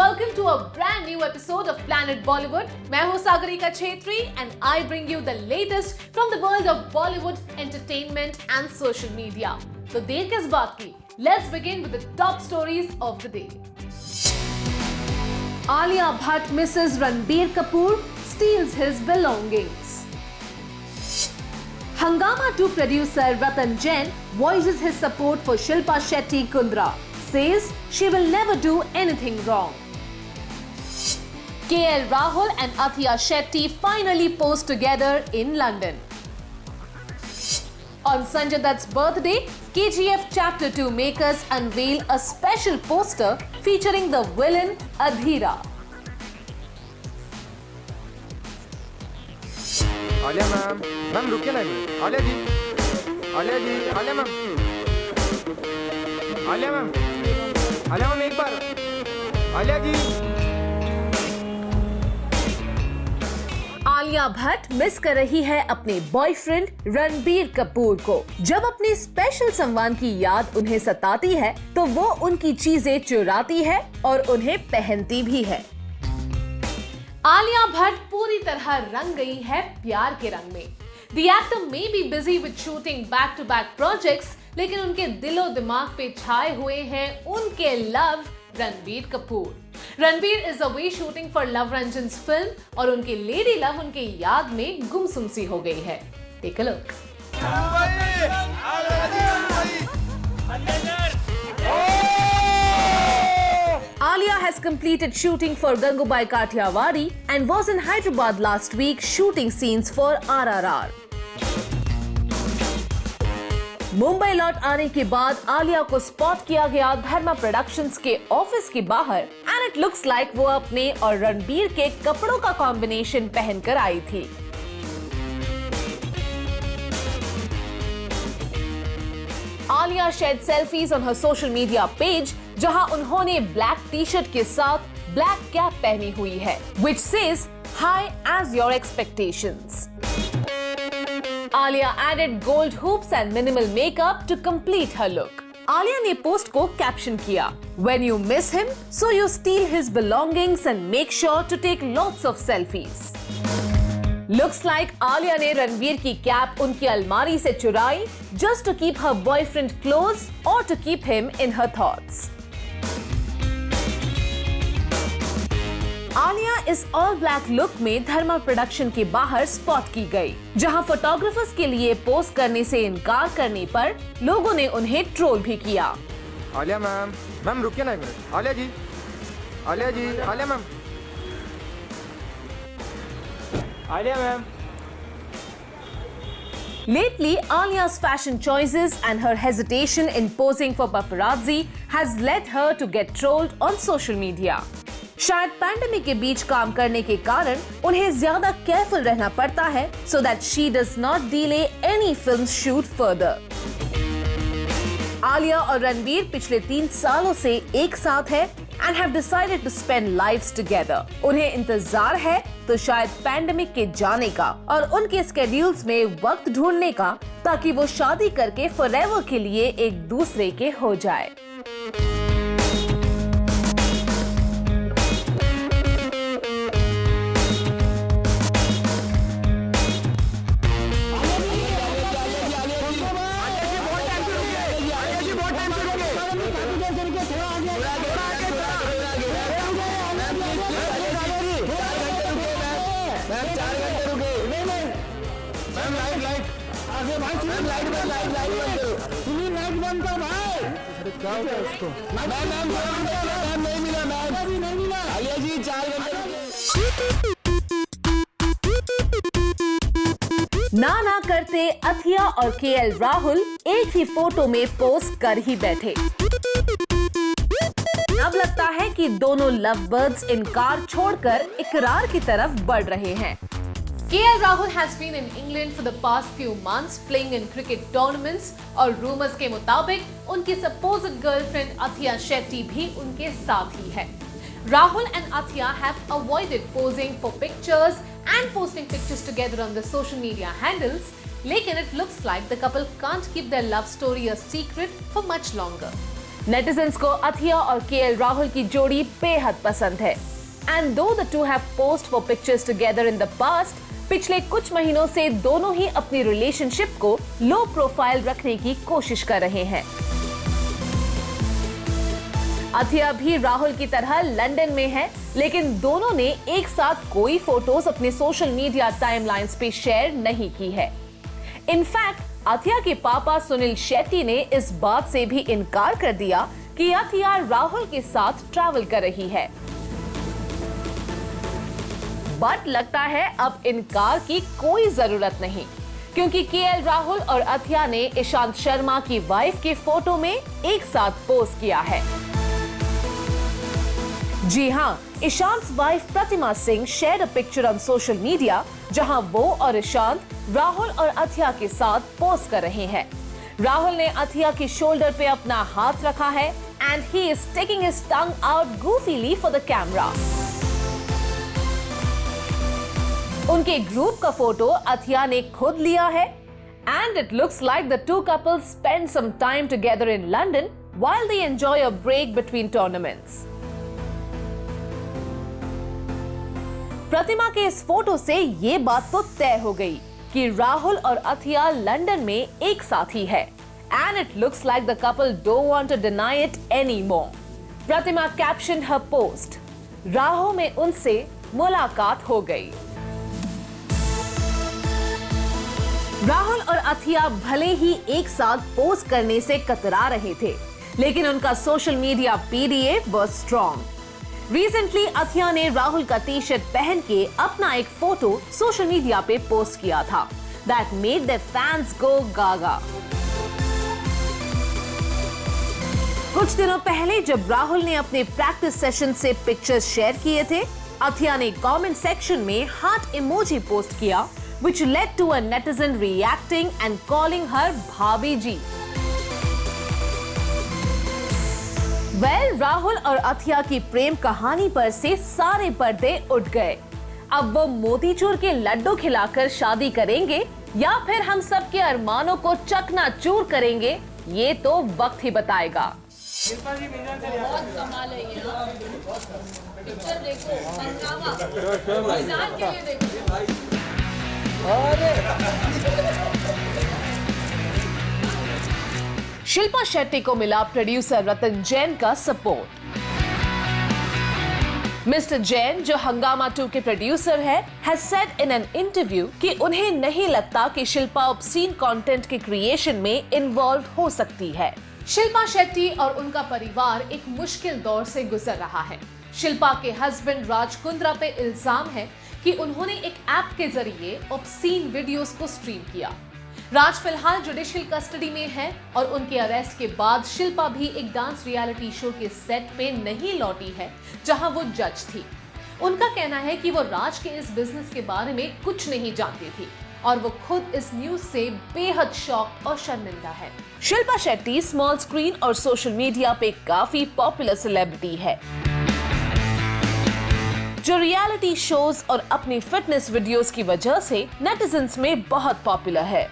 welcome to a brand new episode of Planet Bollywood. मैं हूँ Sagarika Chhetri and I bring you the latest from the world of Bollywood entertainment and social media. तो देर किस बात की? Let's begin with the top stories of the day. Alia Bhatt misses Ranbir Kapoor, steals his belongings. Hungama 2 producer Ratan Jain voices his support for Shilpa Shetty Kundra. Says she will never do anything wrong. KL Rahul and Athiya Shetty finally posed together in London. On Sanjay Dutt's birthday, KGF Chapter 2 makers unveil a special poster featuring the villain Adhira. Alia ma'am रुकिए ना। आलिया जी Alia ma'am एक बार। आलिया जी। Alia Bhatt miss कर रही है अपने boyfriend Ranbir Kapoor को। जब अपने स्पेशल संवाद की याद उन्हें सताती है तो वो उनकी चीजें चुराती है और उन्हें पहनती भी है। आलिया भट्ट पूरी तरह रंग गई है प्यार के रंग में। The actor may be busy with shooting back-to-back projects, लेकिन उनके दिलो दिमाग पे छाए हुए हैं उनके love Ranbir Kapoor. Ranbir is away shooting for Love Ranjan's film और उनकी लेडी लव उनके याद में गुमसुम सी हो गई है। Take a look. Alia has completed shooting for Gangubai Kathiawadi and was in Hyderabad last week shooting scenes for RRR. Mumbai लौट आने के बाद आलिया को स्पॉट किया गया धर्मा प्रोडक्शंस के ऑफिस के बाहर एंड इट लुक्स लाइक वो अपने और रणबीर के कपड़ों का कॉम्बिनेशन पहनकर आई थी। Alia shared selfies on her social media page जहां उन्होंने ब्लैक टी शर्ट के साथ ब्लैक कैप पहनी हुई है, which says high as your expectations. Alia added gold hoops and minimal makeup to complete her look. Alia ने पोस्ट को caption किया, When you miss him, so you steal his belongings and make sure to take lots of selfies. Looks like Alia ने रणबीर की cap उनकी अलमारी से चुराई just to keep her boyfriend close or to keep him in her thoughts. Alia इस all black look में धर्मा production के बाहर स्पॉट की गई, जहां फोटोग्राफर्स के लिए पोज करने से इनकार करने पर लोगों ने उन्हें ट्रोल भी किया। आलिया मैम रुकिए ना एक minute. Alia ma'am. Lately, Alia's fashion choices and her hesitation in posing for paparazzi has led her to get trolled on social media. शायद पैंडेमिक के बीच काम करने के कारण उन्हें ज्यादा केयरफुल रहना पड़ता है so that she does not delay any film shoot further. Alia और रणबीर पिछले 3 सालों से एक साथ है and have decided to spend lives together. उन्हें इंतजार है तो शायद पैंडेमिक के जाने का और उनके स्केड्यूल्स में वक्त ढूंढने का, ताकि वो शादी करके forever के लिए एक दूसरे के हो जाए। ना करते अथिया और केएल राहुल एक ही फोटो में पोस्ट कर ही बैठे। अब लगता है कि दोनों लव बर्ड्स इनकार छोड़कर इकरार की तरफ बढ़ रहे हैं। KL Rahul has been in England for the past few months playing in cricket tournaments और rumors के मुताबिक उनकी supposed girlfriend Athiya Shetty भी उनके साथ ही है। Rahul and Athiya have avoided posing for pictures and posting pictures together on the social media handles, लेकिन it looks like the couple can't keep their love story a secret for much longer. Netizens को अथिया और KL Rahul की जोड़ी बेहद पसंद है। And दो the two have post for pictures together in the past, पिछले कुछ महीनों से दोनों ही अपनी रिलेशनशिप को लो प्रोफाइल रखने की कोशिश कर रहे हैं। अथिया भी राहुल की तरह लंदन में है, लेकिन दोनों ने एक साथ कोई फोटोज अपने सोशल मीडिया टाइमलाइंस पे शेयर नहीं की है। इनफैक्ट अथिया के पापा सुनील शेट्टी ने इस बात से भी इनकार कर दिया कि अथिया राहुल के साथ ट्रैवल कर रही है। बट लगता है अब इनकार की कोई जरूरत नहीं, क्योंकि केएल राहुल और अथिया ने ईशांत शर्मा की वाइफ के फोटो में एक साथ पोस्ट किया है। जी हां, Ishant wife Pratima Singh shared a picture on social media जहां वो और ईशांत राहुल और अथिया के साथ पोस्ट कर रहे हैं। राहुल ने अथिया की शोल्डर पे अपना हाथ रखा है and he is taking his tongue out goofily for the camera. उनके ग्रुप का फोटो अथिया ने खुद लिया है and it looks like the two couples spend some time together in London while they enjoy a break between tournaments. Pratima के इस photo से ये बात तो तय हो गई कि राहुल और अथिया लंदन में एक साथ ही है and it looks like the couple don't want to deny it anymore. Pratima captioned her post, राहों में उनसे मुलाकात हो गई। राहुल और अथिया भले ही एक साथ पोस्ट करने से कतरा रहे थे, लेकिन उनका social media PDA was strong. Recently अथिया ने राहुल का टी शर्ट पहन के अपना एक फोटो सोशल मीडिया पे पोस्ट किया था दैट मेड देयर फैंस गो गागा। कुछ दिनों पहले जब राहुल ने अपने प्रैक्टिस सेशन से पिक्चर्स शेयर किए थे, अथिया ने कमेंट सेक्शन में हार्ट इमोजी पोस्ट किया, which led to a netizen reacting and calling her भाभी जी। राहुल और अथिया की प्रेम कहानी पर से सारे पर्दे उठ गए। अब वो मोतीचूर के लड्डू खिलाकर शादी करेंगे या फिर हम सबके अरमानों को चकनाचूर करेंगे, ये तो वक्त ही बताएगा। बहुत कमाल है ये, पिक्चर देखो, हंगामा, मिजान के लिए देखो। शिल्पा शेट्टी को मिला प्रोड्यूसर रतन जैन का सपोर्ट। मिस्टर जैन, जो हंगामा 2 के प्रोड्यूसर है, has said in an interview कि उन्हें नहीं लगता कि शिल्पा ऑब्सीन कंटेंट के क्रिएशन में इन्वॉल्व हो सकती है। शिल्पा शेट्टी और उनका परिवार एक मुश्किल दौर से गुजर रहा है। शिल्पा के हस्बैंड राज कुंद्रा पे इल्जाम है कि उन्होंने एक ऐप के जरिए ऑब्सीन वीडियोस को स्ट्रीम किया। राज फिलहाल जुडिशियल कस्टडी में है और उनके अरेस्ट के बाद शिल्पा भी एक डांस रियलिटी शो के सेट पे नहीं लौटी है जहां वो जज थी। उनका कहना है कि वो राज के इस बिजनेस के बारे में कुछ नहीं जानती थी और वो खुद इस न्यूज से बेहद शॉक और शर्मिंदा है। शिल्पा शेट्टी स्मॉल स्क्रीन और सोशल मीडिया पे काफी पॉपुलर सेलिब्रिटी है, जो रियलिटी शोज और अपनी फिटनेस वीडियोस की वजह से नेटिजन्स में बहुत पॉपुलर है।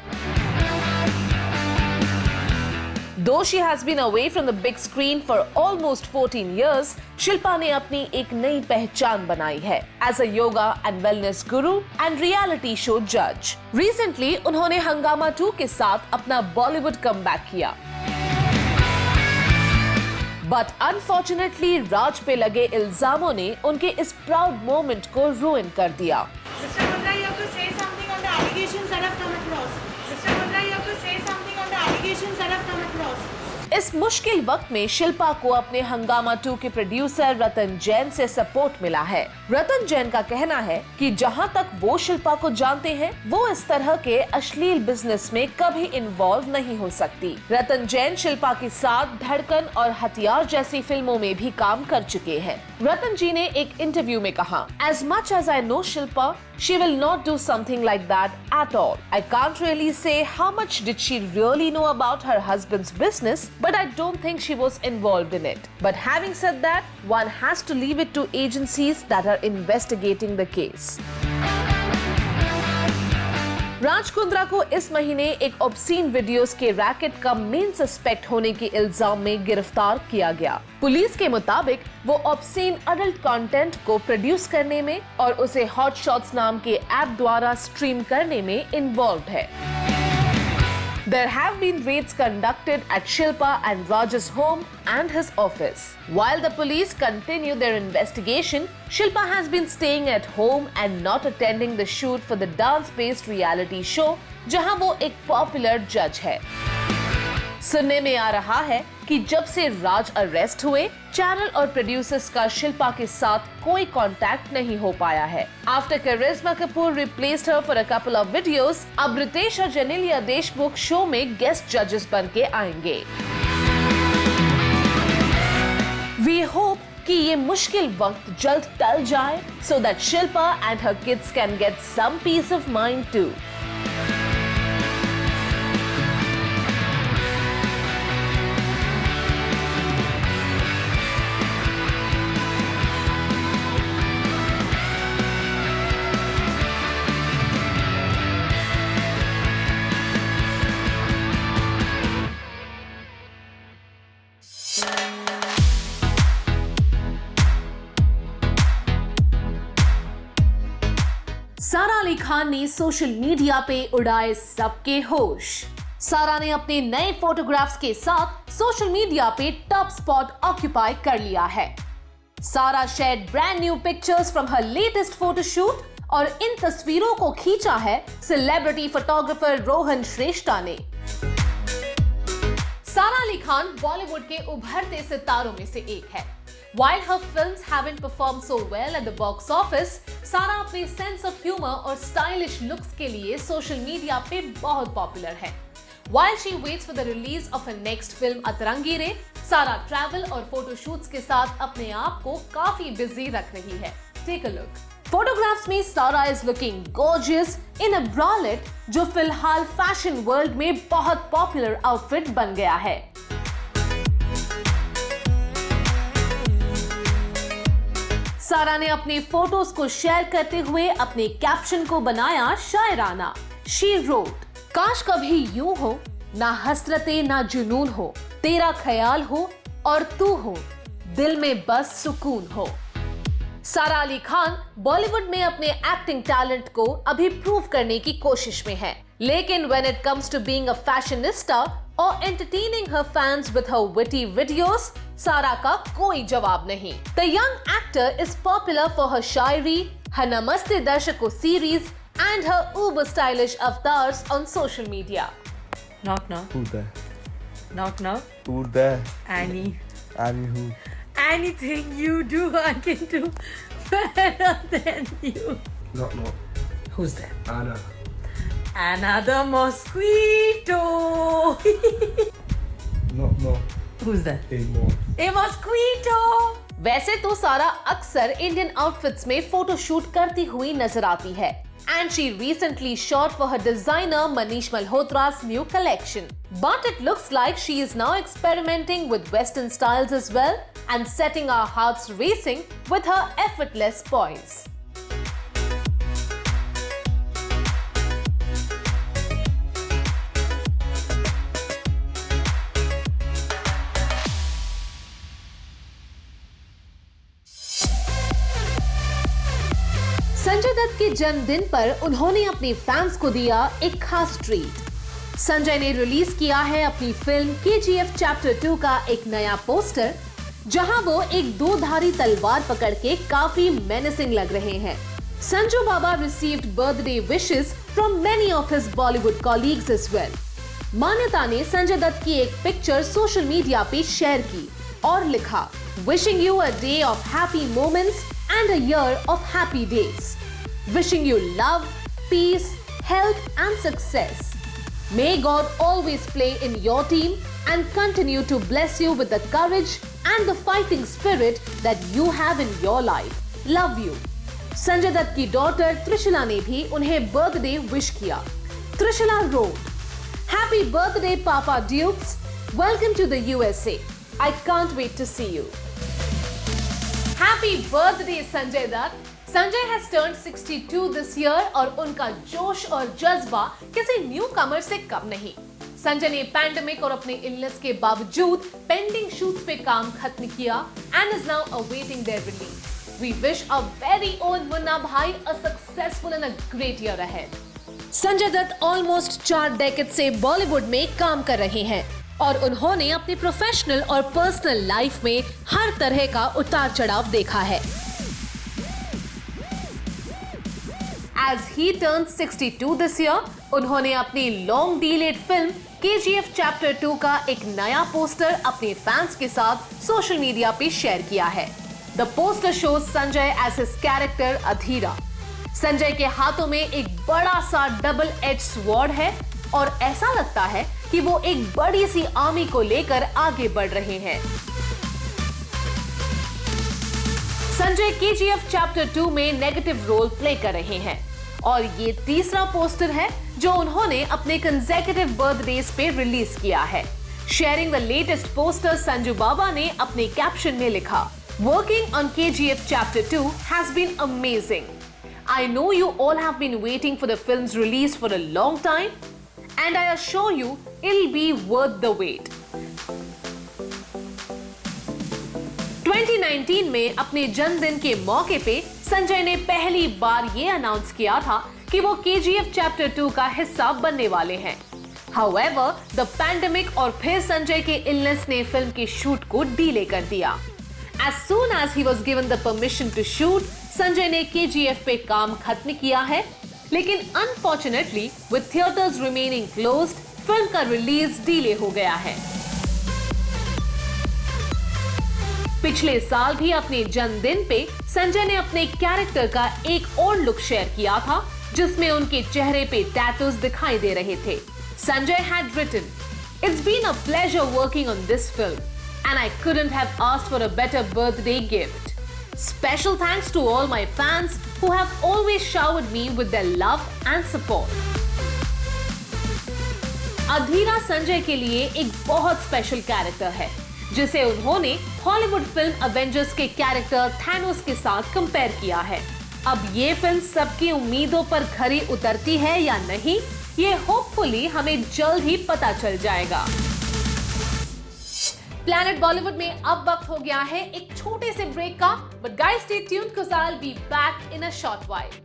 Though she has been away from the big screen for almost 14 years, Shilpa ने अपनी एक नई पहचान बनाई है as a yoga and wellness guru and reality show judge. Recently, उन्होंने हंगामा 2 के साथ अपना बॉलीवुड कमबैक किया। बट अनफॉर्चुनेटली राज पे लगे इल्जामों ने उनके इस प्राउड मोमेंट को रुइन कर दिया। Mr. Mundra, you have to say something on the allegations that have come across. Mr. Mundra, you have to say something on the allegations that have come across. इस मुश्किल वक्त में शिल्पा को अपने हंगामा 2 के प्रोड्यूसर रतन जैन से सपोर्ट मिला है। रतन जैन का कहना है कि जहां तक वो शिल्पा को जानते हैं, वो इस तरह के अश्लील बिजनेस में कभी इन्वॉल्व नहीं हो सकती। रतन जैन शिल्पा के साथ धड़कन और हथियार जैसी फिल्मों में भी काम कर चुके हैं। रतन जी ने एक इंटरव्यू में कहा, As much as I know Shilpa, she will not do something like that at all. I can't really say how much did she really know about her husband's business, but I don't think she was involved in it. But having said that, one has to leave it to agencies that are investigating the case. Raj Kundra को इस महीने एक obscene videos के racket का main suspect होने के इल्जाम में गिरफ्तार किया गया। पुलिस के मुताबिक वो ऑब्सीन अडल्ट कंटेंट को प्रोड्यूस करने में और उसे हॉट शॉट्स नाम के ऐप द्वारा स्ट्रीम करने में इन्वॉल्व है। There have been raids conducted at Shilpa and Raj's home and his office. While the police continue their investigation, Shilpa has been staying at home and not attending the shoot for the dance-based reality show, जहां वो एक popular judge है। सुनने में आ रहा है कि जब से राज अरेस्ट हुए, चैनल और प्रोड्यूसर्स का शिल्पा के साथ कोई कांटेक्ट नहीं हो पाया है। After Karisma Kapoor replaced her for a couple of videos, अब रितेश और जेनेलिया देशमुख शो में गेस्ट जजेस बन के आएंगे। वी होप कि ये मुश्किल वक्त जल्द टल जाए, so that Shilpa and her kids can get some peace of mind too. सारा अली खान ने सोशल मीडिया पे उड़ाए सबके होश। सारा ने अपने नए फोटोग्राफ्स के साथ सोशल मीडिया पे टॉप स्पॉट ऑक्यूपाई कर लिया है। सारा shared brand new pictures from her latest photoshoot और इन तस्वीरों को खींचा है सेलिब्रिटी फोटोग्राफर रोहन श्रेष्ठा ने। सारा अली खान बॉलीवुड के उभरते सितारों में से एक है। While her films haven't performed so well at the box office, सारा अपने सेंस ऑफ ह्यूमर और स्टाइलिश लुक्स के लिए सोशल मीडिया पे बहुत पॉपुलर है। While she waits for the release of her next film अतरंगी रे, सारा ट्रैवल और फोटोशूट्स के साथ अपने आप को काफी बिजी रख रही है। Take a look. फोटोग्राफ्स में सारा is looking gorgeous in a bralette, जो फिलहाल फैशन वर्ल्ड में बहुत पॉपुलर आउटफिट बन गया है। सारा ने अपने फोटोज को शेयर करते हुए अपने कैप्शन को बनाया शायराना। शी रोट, काश कभी यूं हो, ना हसरते ना जुनून हो, तेरा ख्याल हो और तू हो, दिल में बस सुकून हो। सारा अली खान बॉलीवुड में अपने एक्टिंग टैलेंट को अभी प्रूव करने की कोशिश में है, लेकिन when it comes to being a fashionista or entertaining her fans with her witty videos, सारा का कोई जवाब नहीं। The young actor is popular for her Shayari, her नमस्ते दर्शकों series and her uber stylish avatars on social media. Knock knock. Who's there? Knock knock. Who's there? Annie. Annie who? Anything you do, I can do better than you. Knock knock. Who's there? Anna. Anna the mosquito. Knock knock. Who's that? Hey mom. A mosquito. वैसे तो सारा अक्सर Indian outfits में photoshoot करती हुई नजर आती है, and she recently shot for her designer Manish Malhotra's new collection. But it looks like she is now experimenting with Western styles as well and setting our hearts racing with her effortless poise. Sanjay Dutt के जन्मदिन पर उन्होंने अपने fans को दिया एक खास treat. Sanjay ने रिलीज किया है अपनी फिल्म KGF चैप्टर 2 का एक नया पोस्टर, जहां वो एक दो-धारी तलवार पकड़ के काफी मेनेसिंग लग रहे हैं। Sanju Baba received birthday wishes from many of his Bollywood colleagues as well. Maanayata ने संजय दत्त की एक पिक्चर सोशल मीडिया पे शेयर की और लिखा, wishing you a day of happy moments and a year of happy days. Wishing you love, peace, health and success. May God always play in your team and continue to bless you with the courage and the fighting spirit that you have in your life. Love you. Sanjay Dutt की daughter Trishala ने भी उन्हें birthday wish किया। Trishala wrote, Happy birthday Papa Dukes. Welcome to the USA. I can't wait to see you. Happy birthday, Sanjay Dutt. Sanjay has turned 62 this year और उनका जोश और जज्बा किसी न्यू कमर से कम नहीं। संजय ने पैंडेमिक और अपने इलनेस के बावजूद पेंडिंग शूट्स पे काम खत्म किया and is now awaiting their release. We wish our very own Munna भाई a successful and a great year ahead. Sanjay Dutt almost 4 decade से बॉलीवुड में काम कर रहे हैं और उन्होंने अपनी प्रोफेशनल और पर्सनल लाइफ में हर तरह का उतार चढ़ाव देखा है। As he turns 62 this year, उन्होंने अपनी long delayed film KGF Chapter 2 का एक नया पोस्टर अपने फैंस के साथ सोशल मीडिया पे शेयर किया है। The poster shows Sanjay as his character अधीरा। संजय के हाथों में एक बड़ा सा डबल एज स्वॉर्ड है और ऐसा लगता है कि वो एक बड़ी सी आर्मी को लेकर आगे बढ़ रहे हैं। संजय KGF Chapter 2 में नेगेटिव रोल प्ले कर रहे हैं और ये तीसरा पोस्टर है जो उन्होंने अपने कंसेक्यूटिव बर्थडेज पे रिलीज किया है। Sharing the latest poster, Sanju Baba ने अपने कैप्शन में लिखा, working on KGF Chapter 2 has been amazing. I know you all have been waiting for the film's release for a long time and I assure you it'll be worth the wait. 2019 में अपने जन्मदिन के मौके पे संजय ने पहली बार ये announce किया था कि वो KGF Chapter 2 का हिस्सा बनने वाले हैं। However, the pandemic और फिर संजय के इलनेस ने फिल्म की शूट को डिले कर दिया। As soon as he was given the permission to shoot, Sanjay ने KGF पे काम खत्म किया है, लेकिन unfortunately, with theaters remaining closed, film का रिलीज डिले हो गया है। पिछले साल भी अपने जन्मदिन पे संजय ने अपने कैरेक्टर का एक और लुक शेयर किया था जिसमें उनके चेहरे पे टैटूज दिखाई दे रहे थे। Sanjay had written, "It's been a pleasure working on this film and I couldn't have asked for a better birthday gift. Special thanks to all my fans who have always showered me with their love and support." अधीरा संजय के लिए एक बहुत special character है जिसे उन्होंने Hollywood film Avengers के character Thanos के साथ कंपेयर किया है। अब ये फिल्म सबकी उम्मीदों पर खरी उतरती है या नहीं, ये होपफुली हमें जल्द ही पता चल जाएगा। प्लैनेट बॉलीवुड में अब वक्त हो गया है एक छोटे से ब्रेक का, but guys stay tuned because I will be back in a short while.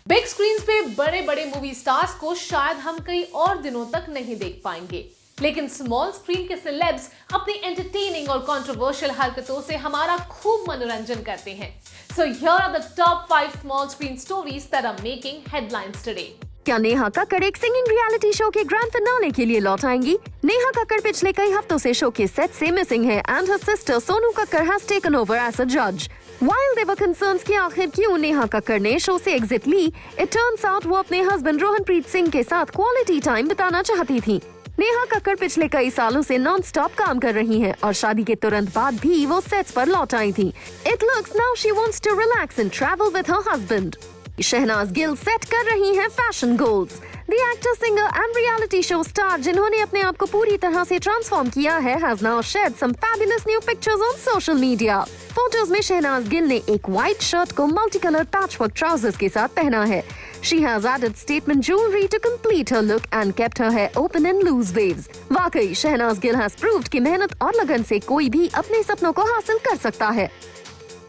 Big screen पे बड़े बड़े मूवी स्टार्स को शायद हम कई और दिनों तक नहीं देख पाएंगे, लेकिन स्मॉल स्क्रीन के सेलेब्स अपनी एंटरटेनिंग और कंट्रोवर्शियल हरकतों से हमारा खूब मनोरंजन करते हैं। So here are the top 5 small screen stories that are making headlines today. क्या नेहा कक्कड़ एक सिंगिंग रियलिटी शो के ग्रैंड फिनाले के लिए लौट आएंगी? नेहा कक्कड़ पिछले कई हफ्तों से शो के सेट से मिसिंग है and her sister Sonu Kakkar has taken over as a judge. While there were concerns कि आखिर क्यों नेहा कक्कड़ ने शो से एग्जिट ली, it turns out वो अपने हस्बैंड रोहनप्रीत सिंह के साथ क्वालिटी टाइम बिताना चाहती थी। नेहा कक्कड़ पिछले कई सालों से नॉन स्टॉप काम कर रही हैं और शादी के तुरंत बाद भी वो सेट्स पर लौट आई थी। It looks now she wants to relax and travel with her husband. Shehnaaz Gill set कर रही हैं fashion goals. The actor, singer and reality show star जिन्होंने अपने आप को पूरी तरह से ट्रांसफॉर्म किया है has now shared some fabulous new pictures on social media. Photos में शहनाज गिल ने एक व्हाइट शर्ट को मल्टी कलर पैचवर्क ट्राउजर्स के साथ पहना है। She has added statement jewelry to complete her look and kept her hair open in loose waves. वाकई Shehnaaz Gill has proved कि मेहनत और लगन से कोई भी अपने सपनों को हासिल कर सकता है।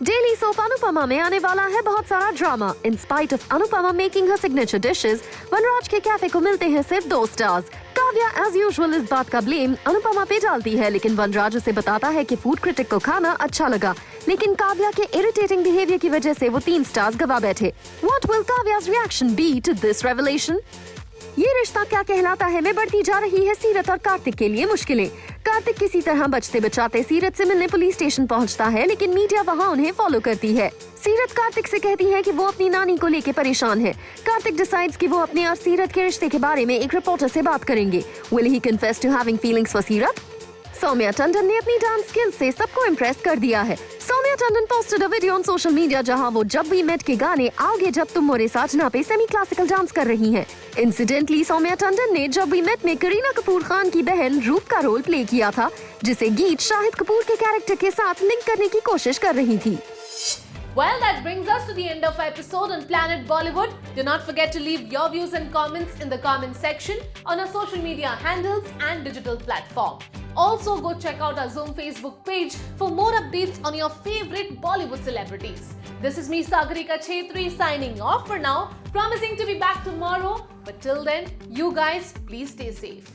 डेली सोप अनुपमा में आने वाला है बहुत सारा ड्रामा। In spite of Anupama making her signature dishes, Vanraj के कैफे को मिलते हैं सिर्फ 2 स्टार्स। काव्या एज यूजुअल इस बात का ब्लेम अनुपमा पे डालती है, लेकिन वनराज उसे बताता है कि फूड क्रिटिक को खाना अच्छा लगा, लेकिन काव्या के इरिटेटिंग बिहेवियर की वजह से वो 3 स्टार्स गवा बैठे। What will Kavya's reaction be to this revelation? ये रिश्ता क्या कहलाता है में बढ़ती जा रही है सीरत और कार्तिक के लिए मुश्किलें। कार्तिक किसी तरह बचते बचाते सीरत से मिलने पुलिस स्टेशन पहुंचता है, लेकिन मीडिया वहां उन्हें फॉलो करती है। सीरत कार्तिक से कहती है कि वो अपनी नानी को लेके परेशान है। कार्तिक डिसाइड्स कि वो अपने और सीरत के रिश्ते के बारे में एक रिपोर्टर से बात करेंगे। Will he confess to having feelings for सीरत? सौम्या टंडन ने अपनी डांस स्किल्स से सबको इम्प्रेस कर दिया है। Saumya Tandon posted a video on social media जहां वो जब वी मेट के गाने आओगे जब तुम मोरे साजना पे सेमी क्लासिकल डांस कर रही हैं। इंसिडेंटली सौम्या टंडन ने जब वी मेट में करीना कपूर खान की बहन रूप का रोल प्ले किया था, जिसे गीत शाहिद कपूर के कैरेक्टर के साथ लिंक करने की कोशिश कर रही थी। Well, that brings us to the end of our episode on Planet Bollywood. Do not forget to leave your views and comments in the comment section on our social media handles and digital platform. Also, go check out our Zoom Facebook page for more updates on your favorite Bollywood celebrities. This is me, Sagarika Chhetri, signing off for now, promising to be back tomorrow. But till then, you guys, please stay safe.